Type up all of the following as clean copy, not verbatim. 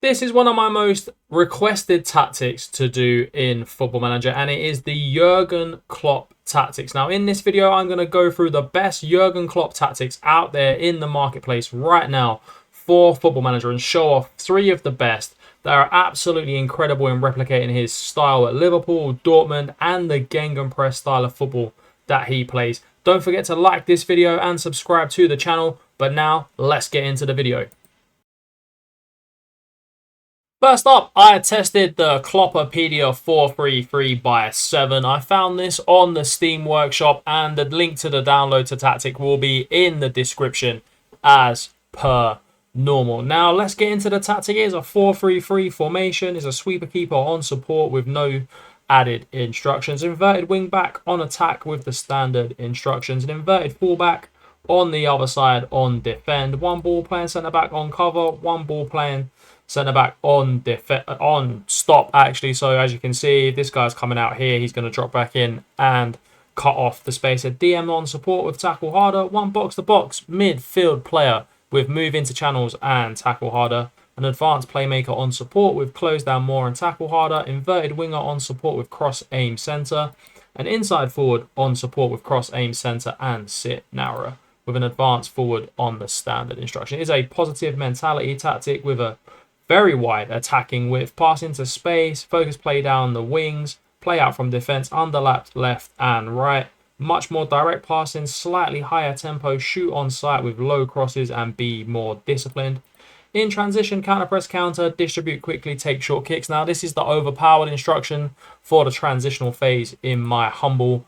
This is one of my most requested tactics to do in Football Manager, and it is the Jurgen Klopp Tactics. Now, in this video, I'm going to go through the best Jurgen Klopp tactics out there in the marketplace right now for Football Manager and show off 3 of the best that are absolutely incredible in replicating his style at Liverpool, Dortmund, and the Gegenpress style of football that he plays. Don't forget to like this video and subscribe to the channel, but now let's get into the video. First up, I tested the Kloppedia 433 by Se7en. I found this on the Steam Workshop, and the link to the download to Tactic will be in the description as per normal. Now, let's get into the tactic. It is a 4-3-3 formation. It's a sweeper keeper on support with no added instructions. Inverted wing back on attack with the standard instructions. An inverted fullback on the other side on defend. 1 ball playing centre back on cover. 1 ball playing centre back on stop, actually. So as you can see, this guy's coming out here. He's going to drop back in and cut off the space. A DM on support with tackle harder. 1 box-to-box midfield player with move into channels and tackle harder. An advanced playmaker on support with close down more and tackle harder. Inverted winger on support with cross aim centre. An inside forward on support with cross aim centre and sit narrower with an advanced forward on the standard instruction. It is a positive mentality tactic with a very wide attacking width, pass into space, focus play down the wings, play out from defense, underlapped left and right. Much more direct passing, slightly higher tempo, shoot on sight with low crosses and be more disciplined. In transition, counter press counter, distribute quickly, take short kicks. Now, this is the overpowered instruction for the transitional phase in my humble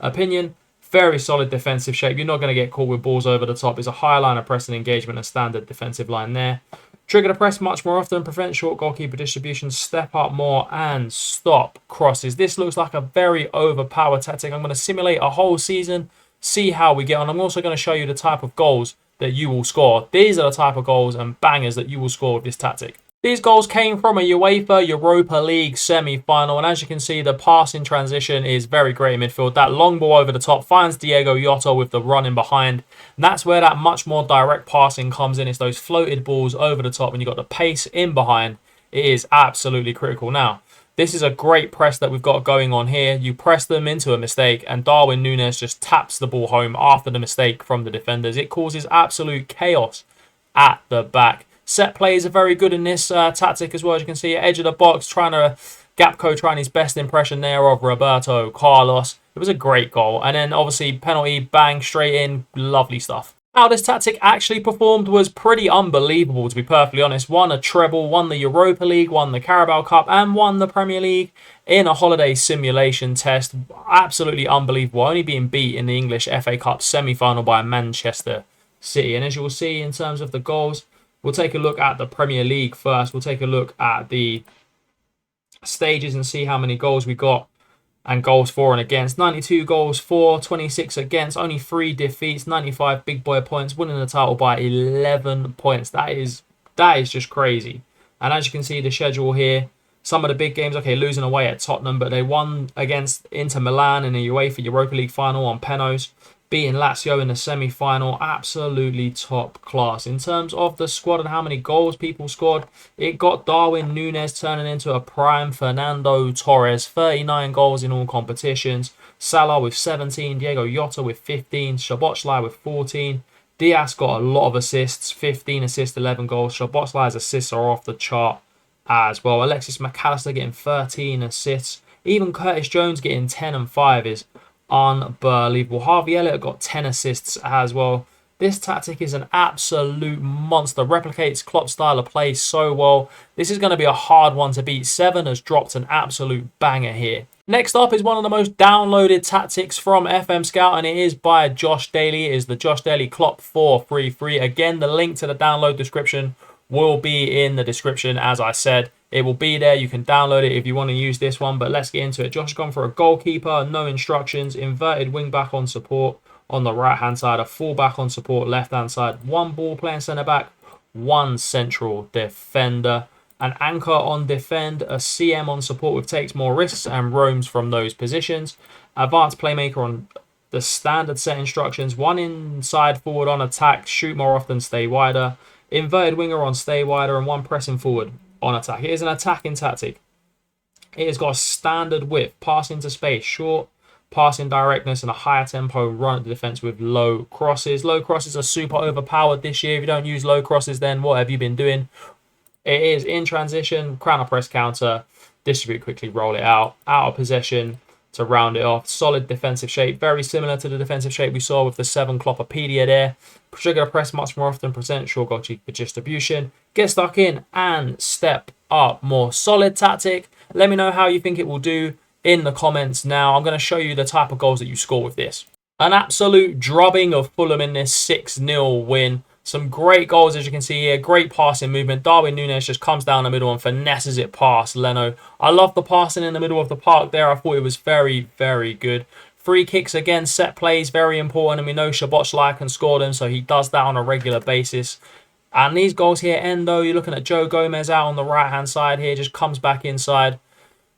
opinion. Very solid defensive shape. You're not going to get caught with balls over the top. It's a high line of press and engagement, a standard defensive line there. Trigger the press much more often, prevent short goalkeeper distribution, step up more, and stop crosses. This looks like a very overpowered tactic. I'm going to simulate a whole season, see how we get on. I'm also going to show you the type of goals that you will score. These are the type of goals and bangers that you will score with this tactic. These goals came from a UEFA Europa League semi-final, and as you can see, the passing transition is very great in midfield. That long ball over the top finds Diogo Jota with the run in behind. And that's where that much more direct passing comes in. It's those floated balls over the top, and you've got the pace in behind. It is absolutely critical. Now, this is a great press that we've got going on here. You press them into a mistake, and Darwin Núñez just taps the ball home after the mistake from the defenders. It causes absolute chaos at the back. Set plays are very good in this tactic as well. As you can see, edge of the box, Gapco trying his best impression there of Roberto Carlos. It was a great goal. And then obviously penalty, bang, straight in. Lovely stuff. How this tactic actually performed was pretty unbelievable, to be perfectly honest. Won a treble, won the Europa League, won the Carabao Cup, and won the Premier League in a holiday simulation test. Absolutely unbelievable. Only being beat in the English FA Cup semi-final by Manchester City. And as you will see in terms of the goals, we'll take a look at the Premier League first. We'll take a look at the stages and see how many goals we got and goals for and against. 92 goals for, 26 against, only 3 defeats, 95 big boy points, winning the title by 11 points. That is just crazy. And as you can see, the schedule here, some of the big games, okay, losing away at Tottenham, but they won against Inter Milan in the UEFA Europa League final on penalties. Beating Lazio in the semi-final, absolutely top class. In terms of the squad and how many goals people scored, it got Darwin Núñez turning into a prime Fernando Torres. 39 goals in all competitions. Salah with 17, Diogo Jota with 15, Szoboszlai with 14. Diaz got a lot of assists, 15 assists, 11 goals. Szoboszlai's assists are off the chart as well. Alexis McAllister getting 13 assists. Even Curtis Jones getting 10 and 5 is unbelievable. Harvey Elliott got 10 assists as well. This tactic is an absolute monster. Replicates Klopp's style of play so well. This is going to be a hard one to beat. Se7en has dropped an absolute banger here. Next up is one of the most downloaded tactics from FM Scout, and it is by Josh Daly. It is the Josh Daly Klopp 433. Again, the link to the download description will be in the description. As I said, it will be there. You can download it if you want to use this one, but let's get into it. Josh has gone for a goalkeeper, no instructions, inverted wing back on support on the right hand side, a full back on support left hand side, 1 ball playing centre back, 1 central defender, an anchor on defend, a CM on support with takes more risks and roams from those positions, advanced playmaker on the standard set instructions, 1 inside forward on attack, shoot more often, stay wider, inverted winger on stay wider, and 1 pressing forward on attack. It is an attacking tactic. It has got a standard width, passing to space, short passing directness, and a higher tempo run at the defense with low crosses. Low crosses are super overpowered this year. If you don't use low crosses, then what have you been doing? It is in transition, counter press counter, distribute quickly, roll it out of possession to round it off. Solid defensive shape, very similar to the defensive shape we saw with the Se7en Kloppedia there. Trigger press much more often, present short goal for distribution, get stuck in and step up. More solid tactic. Let me know how you think it will do in the comments now. I'm going to show you the type of goals that you score with this. An absolute drubbing of Fulham in this 6-0 win. Some great goals, as you can see here. Great passing movement. Darwin Núñez just comes down the middle and finesses it past Leno. I love the passing in the middle of the park there. I thought it was very, very good. Free kicks, again, set plays, very important. And we know Szoboszlai can score them, so he does that on a regular basis. And these goals here end, though. You're looking at Joe Gomez out on the right-hand side here. Just comes back inside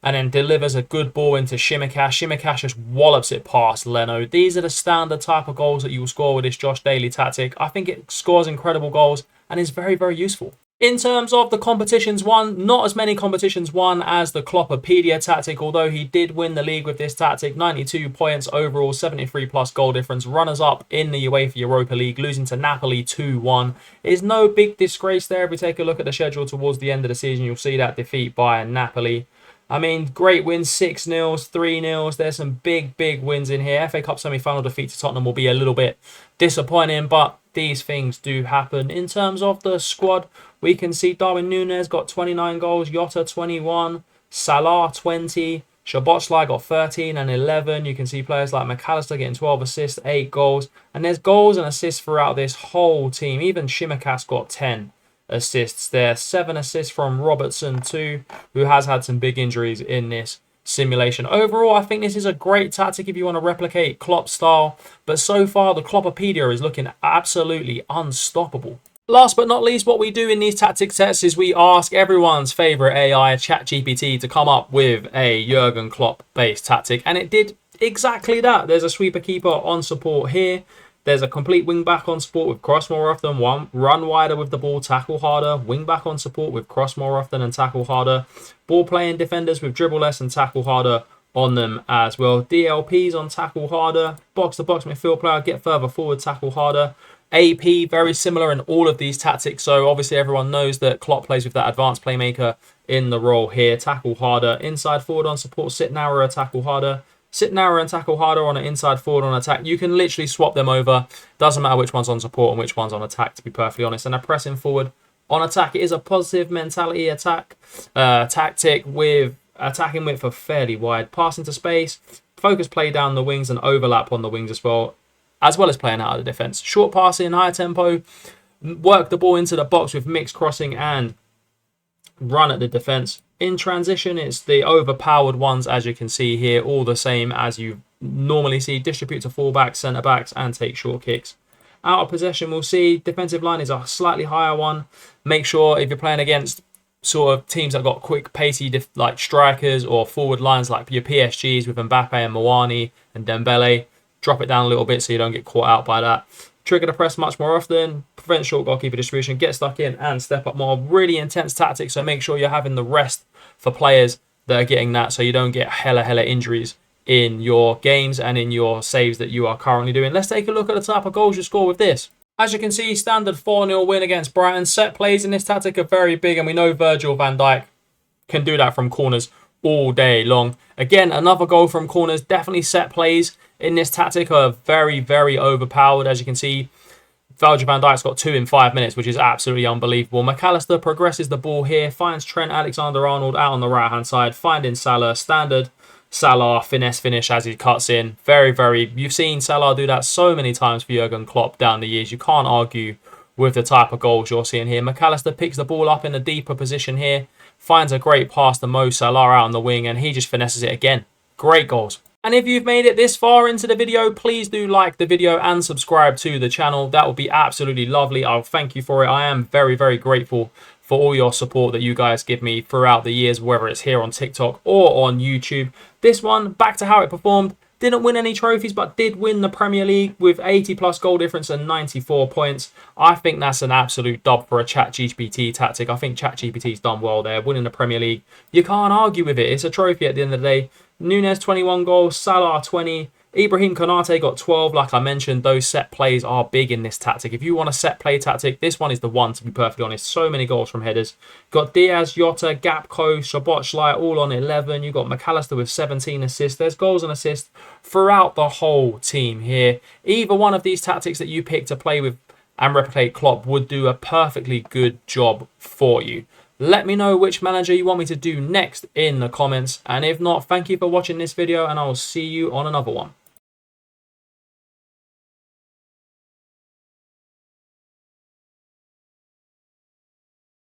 and then delivers a good ball into Tsimikas. Tsimikas just wallops it past Leno. These are the standard type of goals that you will score with this Josh Daly tactic. I think it scores incredible goals and is very, very useful. In terms of the competitions won, not as many competitions won as the Kloppedia tactic, although he did win the league with this tactic. 92 points overall, 73 plus goal difference. Runners up in the UEFA Europa League, losing to Napoli 2-1. Is no big disgrace there. If we take a look at the schedule towards the end of the season, you'll see that defeat by Napoli. I mean, great wins, 6-0, 3-0. There's some big, big wins in here. FA Cup semi-final defeat to Tottenham will be a little bit disappointing, but these things do happen. In terms of the squad, we can see Darwin Núñez got 29 goals, Jota 21, Salah 20, Szoboszlai got 13 and 11. You can see players like McAllister getting 12 assists, 8 goals. And there's goals and assists throughout this whole team. Even Tsimikas got 10 assists there. 7 assists from Robertson too, who has had some big injuries in this simulation. Overall, I think this is a great tactic if you want to replicate Klopp's style, but so far the Kloppedia is looking absolutely unstoppable. Last but not least, what we do in these tactic tests is we ask everyone's favourite AI, Chatgpt, to come up with a Jurgen Klopp based tactic, and it did exactly that. There's a sweeper keeper on support here. There's a complete wing back on support with cross more often, run wider with the ball, tackle harder. Wing back on support with cross more often and tackle harder. Ball playing defenders with dribble less and tackle harder on them as well. DLPs on tackle harder. Box to box midfield player, get further forward, tackle harder. AP, very similar in all of these tactics. So obviously everyone knows that Klopp plays with that advanced playmaker in the role here. Tackle harder. Inside forward on support, sit narrower, tackle harder. Sit narrow and tackle harder on an inside forward on attack. You can literally swap them over. Doesn't matter which one's on support and which one's on attack, to be perfectly honest. And a pressing forward on attack. It is a positive mentality attack tactic with attacking width for fairly wide. Passing to space, focus play down the wings and overlap on the wings as well as playing out of the defence. Short passing, higher tempo, work the ball into the box with mixed crossing and run at the defence. In transition, it's the overpowered ones, as you can see here, all the same as you normally see. Distribute to fullbacks, centre-backs, and take short kicks. Out of possession, we'll see defensive line is a slightly higher one. Make sure if you're playing against sort of teams that got quick, pacey, like strikers or forward lines like your PSGs with Mbappe and Mawani and Dembele, drop it down a little bit so you don't get caught out by that. Trigger the press much more often, prevent short goalkeeper distribution, get stuck in and step up more. Really intense tactics, so make sure you're having the rest for players that are getting that so you don't get hella injuries in your games and in your saves that you are currently doing. Let's take a look at the type of goals you score with this. As you can see, standard 4-0 win against Brighton. Set plays in this tactic are very big, and we know Virgil van Dijk can do that from corners all day long. Again, another goal from corners. Definitely set plays in this tactic are very overpowered. As you can see, Virgil van Dijk's got 2 in 5 minutes, which is absolutely unbelievable. McAllister progresses the ball here, finds Trent Alexander-Arnold out on the right-hand side, finding Salah. Standard Salah finesse finish as he cuts in. Very, you've seen Salah do that so many times for Jurgen Klopp down the years. You can't argue with the type of goals you're seeing here. McAllister picks the ball up in a deeper position here, finds a great pass to Mo Salah out on the wing, and he just finesses it again. Great goals. And if you've made it this far into the video, please do like the video and subscribe to the channel. That would be absolutely lovely. I'll thank you for it. I am very grateful for all your support that you guys give me throughout the years, whether it's here on TikTok or on YouTube. This one, back to how it performed. Didn't win any trophies, but did win the Premier League with 80 plus goal difference and 94 points. I think that's an absolute dub for a Chatgpt tactic. I think Chatgpt's done well there, winning the Premier League. You can't argue with it. It's a trophy at the end of the day. Nunes 21 goals, Salah 20. Ibrahim Konate got 12. Like I mentioned, those set plays are big in this tactic. If you want a set play tactic, this one is the one, to be perfectly honest. So many goals from headers. Got Diaz, Jota, Gapco, Szoboszlai all on 11. You got McAllister with 17 assists. There's goals and assists throughout the whole team here. Either one of these tactics that you pick to play with and replicate Klopp would do a perfectly good job for you. Let me know which manager you want me to do next in the comments. And if not, thank you for watching this video and I will see you on another one.